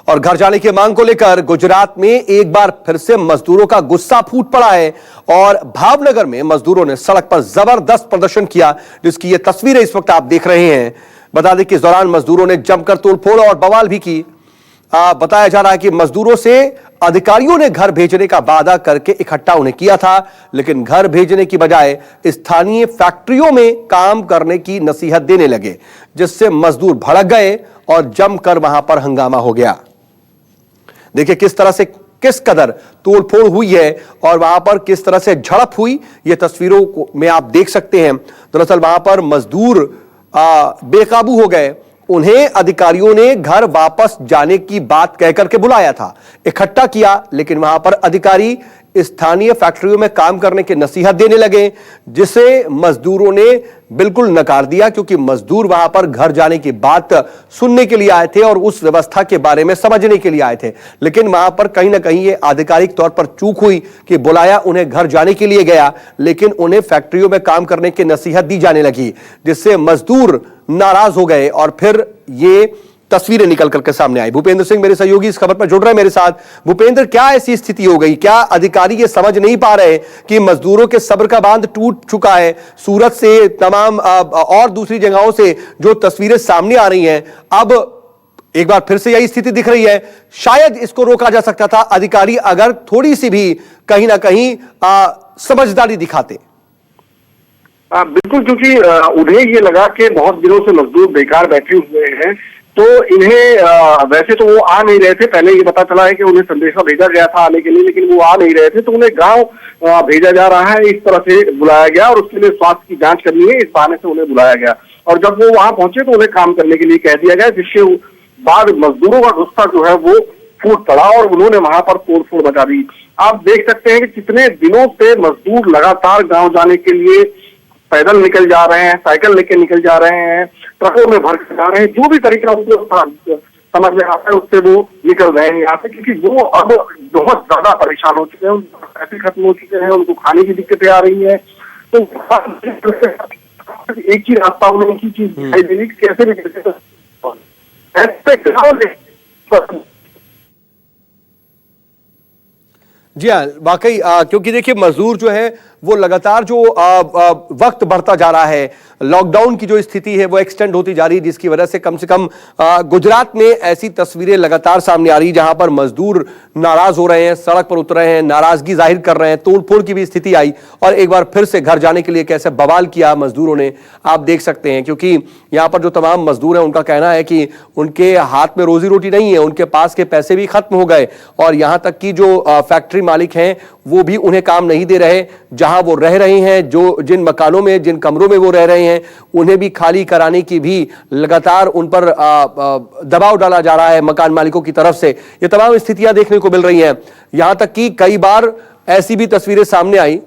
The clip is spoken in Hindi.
और घर जाने की मांग को लेकर गुजरात में एक बार फिर से मजदूरों का गुस्सा फूट पड़ा है और भावनगर में मजदूरों ने सड़क पर जबरदस्त प्रदर्शन किया, जिसकी ये तस्वीरें इस वक्त आप देख रहे हैं। बता दें कि इस दौरान मजदूरों ने जमकर तोड़फोड़ और बवाल भी की। बताया जा रहा है कि मजदूरों से अधिकारियों ने घर भेजने का वादा करके इकट्ठा उन्हें किया था, लेकिन घर भेजने की बजाय स्थानीय फैक्ट्रियों में काम करने की नसीहत देने लगे, जिससे मजदूर भड़क गए और जमकर वहां पर हंगामा हो गया। देखिए किस तरह से किस कदर तोड़फोड़ हुई है और वहां पर किस तरह से झड़प हुई, यह तस्वीरों में आप देख सकते हैं। दरअसल वहां पर मजदूर बेकाबू हो गए। उन्हें अधिकारियों ने घर वापस जाने की बात कहकर के बुलाया था, इकट्ठा किया, लेकिन वहां पर अधिकारी स्थानीय फैक्ट्रियों में काम करने की नसीहत देने लगे, जिसे मजदूरों ने बिल्कुल नकार दिया, क्योंकि मजदूर वहां पर घर जाने की बात सुनने के लिए आए थे और उस व्यवस्था के बारे में समझने के लिए आए थे। लेकिन वहां पर कहीं ना कहीं ये आधिकारिक तौर पर चूक हुई कि बुलाया उन्हें घर जाने के लिए गया, लेकिन उन्हें फैक्ट्रियों में काम करने की नसीहत दी जाने लगी, जिससे मजदूर नाराज हो गए और फिर ये तस्वीरें निकल करके सामने आई। भूपेंद्र सिंह मेरे सहयोगी इस खबर पर जुड़ रहे हैं मेरे साथ। भूपेंद्र, क्या ऐसी स्थिति हो गई? क्या अधिकारी ये समझ नहीं पा रहे कि मजदूरों के सब्र का बांध टूट चुका है? सूरत से तमाम और दूसरी जगहों से जो तस्वीरें सामने आ रही हैं, अब एक बार फिर से यही स्थिति दिख रही है। शायद इसको रोका जा सकता था अधिकारी अगर थोड़ी सी भी कहीं ना कहीं समझदारी दिखाते। बिल्कुल, क्योंकि उन्हें ये लगा कि बहुत दिनों से मजदूर बेकार बैठे हुए हैं, तो इन्हें वैसे तो वो आ नहीं रहे थे। पहले ये पता चला है कि उन्हें संदेशा भेजा गया था आने के लिए, लेकिन वो आ नहीं रहे थे, तो उन्हें गांव भेजा जा रहा है, इस तरह से बुलाया गया और उसके लिए स्वास्थ्य की जांच करनी है, इस बहाने से उन्हें बुलाया गया। और जब वो वहां पहुंचे तो उन्हें काम करने के लिए कह दिया गया, जिसके बाद मजदूरों का गुस्सा जो है वो फूट पड़ा और उन्होंने वहां पर तोड़फोड़ मचा दी। आप देख सकते हैं कि कितने दिनों से मजदूर लगातार गाँव जाने के लिए पैदल निकल जा रहे हैं, साइकिल लेके निकल जा रहे हैं, ट्रकों में भर के जा रहे हैं, जो भी तरीका उनको समझ में आता है उससे वो निकल रहे हैं यहाँ से, क्योंकि वो अब बहुत ज्यादा परेशान हो चुके हैं, उनके पैसे खत्म हो चुके हैं, उनको खाने की दिक्कतें आ रही है। तो एक ही रास्ता उन्हें एक ही चीज दिखाई दे रही, कैसे भी ऐसे जी हाँ, वाकई क्योंकि देखिए मजदूर जो है वो लगातार जो वक्त बढ़ता जा रहा है, लॉकडाउन की जो स्थिति है वो एक्सटेंड होती जा रही है, जिसकी वजह से कम गुजरात में ऐसी तस्वीरें लगातार सामने आ रही है जहां पर मजदूर नाराज हो रहे हैं, सड़क पर उतर रहे हैं, नाराजगी जाहिर कर रहे हैं, तोड़फोड़ की भी स्थिति आई और एक बार फिर से घर जाने के लिए कैसे बवाल किया मजदूरों ने, आप देख सकते हैं। क्योंकि यहाँ पर जो तमाम मजदूर हैं उनका कहना है कि उनके हाथ में रोजी रोटी नहीं है, उनके पास के पैसे भी खत्म हो गए और यहाँ तक कि जो फैक्ट्री मालिक हैं वो भी उन्हें काम नहीं दे रहे, जहां वो रह रहे हैं, जो जिन मकानों में जिन कमरों में वो रह रहे हैं उन्हें भी खाली कराने की भी लगातार उन पर दबाव डाला जा रहा है मकान मालिकों की तरफ से। ये तमाम स्थितियां देखने को मिल रही हैं। यहां तक कि कई बार ऐसी भी तस्वीरें सामने आई